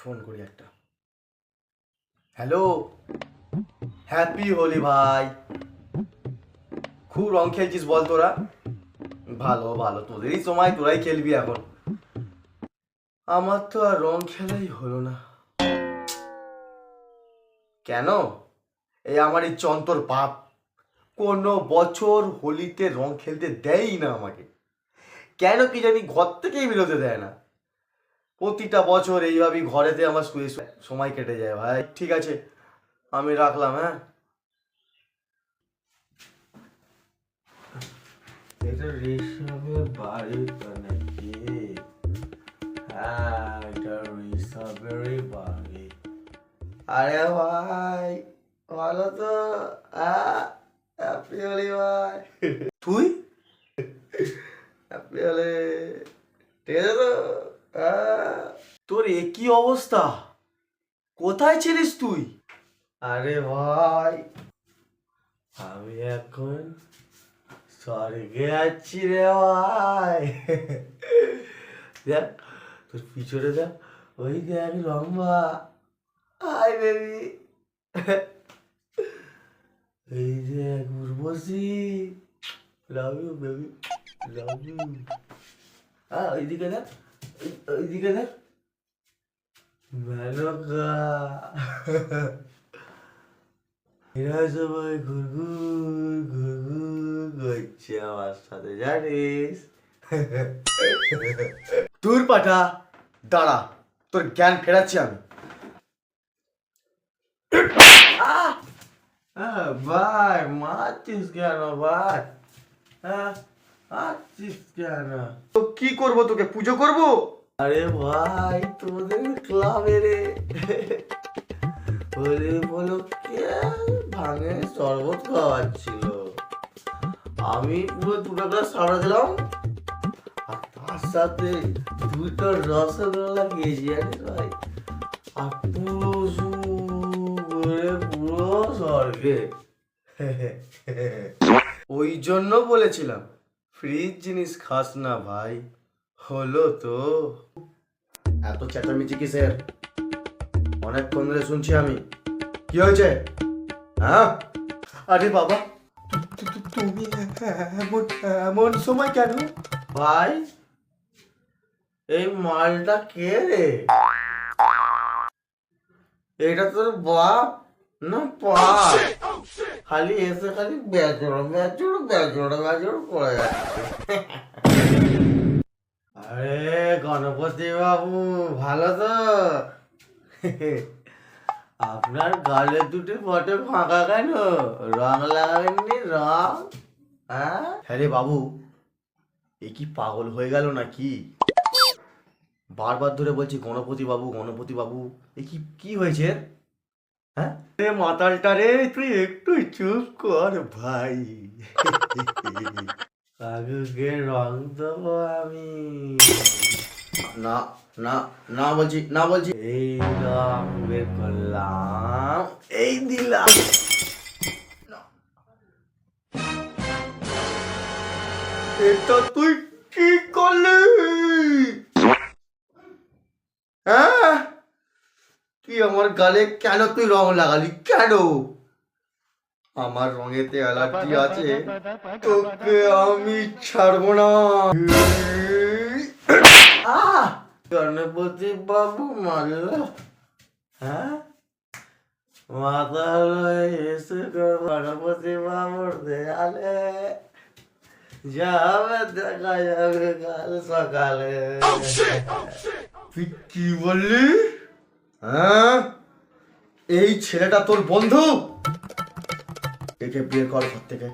Phone করি একটা। Hello, happy Holi ভাই। খুব রং খেলছিস বল তোরা? ভালো ভালো, তোদেরই সময়, তোরাই খেলবি এখন। আমার তো আর রং খেলাই হলো না। কেন? এই আমার এই চন্তর বাপ কোনো বছর হোলিতে রং খেলতে দেয়ই না আমাকে। কেন কি জানি, ঘর থেকেই বেরোতে দেয় না। প্রতিটা বছর এইভাবেই ঘরেতে আমার শুয়ে শুয়ে সময় কেটে যায় ভাই। ঠিক আছে, আমি রাখলাম। হ্যাঁ, এটা ঋষভের বাড়িটা নাকি? হ্যাঁ, এটা ঋষভেরই বাড়ি। আরে ভাই, ভালো তো? হ্যাপি হোলি ভাই। তুই হ্যাপি হোলি, ঠিক আছে তো? তোর একই অবস্থা, কোথায় ছিলিস তুই? আরে ভাই, আমি এখন স্বর্গে আছি রে ভাই। দেখ তোর পিছনে, দেখ ওই দেখ লম্বা। Hi baby. এই দেখ Urvashi, love you baby, love you. ওইদিকে দেখ, ওইদিকে দেখ মেনকা। এরা সবাই ঘুরঘুর ঘুরঘুর করছে আমার সাথে, জানিস? দূর পাঠা, দাঁড়া, তোর জ্ঞান ফেরাচ্ছি আমি। ভাই মারছিস কেন ভাই? মারছিস কেন? তো কি করবো, তোকে পুজো করবো? আরে ভাই, তোদের ক্লাবে রে হোলি উপলক্ষে ভাঙে শরবত খাওয়াচ্ছিল। আমি পুরো 2টা গ্লাস সামনে দিলাম, আর তার সাথে 2টো রসগোল্লা খেয়েছি। জানিস ভাই, আর পুরো স্বর্গে। ওই জন্য বলেছিলাম ফ্রিজ জিনিস খাস না ভাই। হলো তো? এত চেঁচামেচি কিসের? অনেকক্ষণ ধরে শুনছি আমি। কি হয়েছে? হ্যাঁ? আরে বাবা, তুমি এমন এমন সময় কেন? ভাই, এই মালটা কে রে? এটা তোর বাপ না পা? খালি এসে খালি বেচড়ো বেচড়ো বেচড়ো বেচড়ো করে যাচ্ছে। আরে গণপতি বাবু, ভালো তো? আপনার গালে দুটি ফটো ফাঁকা কেন? রং লাগাবেননি রং? হ্যাঁ রে বাবু, এ কি পাগল হয়ে গেল নাকি? বারবার ধরে বলছি গণপতি বাবু, গণপতি বাবু। এ কি কি হয়েছে? হ্যাঁ রে মাতালটা রে, তুই একটু চুপ কর ভাই। কাকুকে রং দেবো আমি। না না না বলছি, না বলছি। এই রং বের করলাম, এই দিলাম। এটা তুই কি করলি? হ্যাঁ, তুই আমার গালে কেন তুই রং লাগালি কেন? আমার রঙেতে অ্যালার্জি আছে, তোকে আমি ছাড়বো না। গণপতি বাবু মারল? হ্যাঁ, মাথা এসে গণপতি বাবুর দেয়ালে যাবে, দেখা যাবে কাল সকালে। তুই কি বললি? হ্যাঁ, এই ছেলেটা তোর বন্ধু? একে বের কর ঘর থেকে।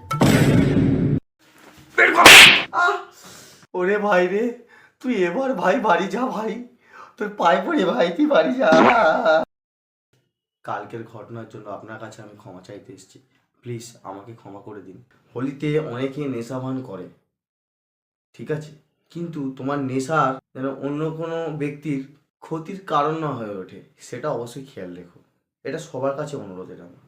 ওরে ভাই রে, তুই এবার ভাই বাড়ি যা ভাই, তোর পায়ে পড়ে ভাই, তুই বাড়ি যা। কালকের ঘটনার জন্য আপনার কাছে আমি ক্ষমা চাইতে এসেছি। প্লিজ আমাকে ক্ষমা করে দিন। হোলিতে অনেকে নেশা ভান করে, ঠিক আছে, কিন্তু তোমার নেশার যেন অন্য কোনো ব্যক্তির ক্ষতির কারণ না হয়ে ওঠে, সেটা অবশ্যই খেয়াল রেখো। এটা সবার কাছে অনুরোধ এটা আমার।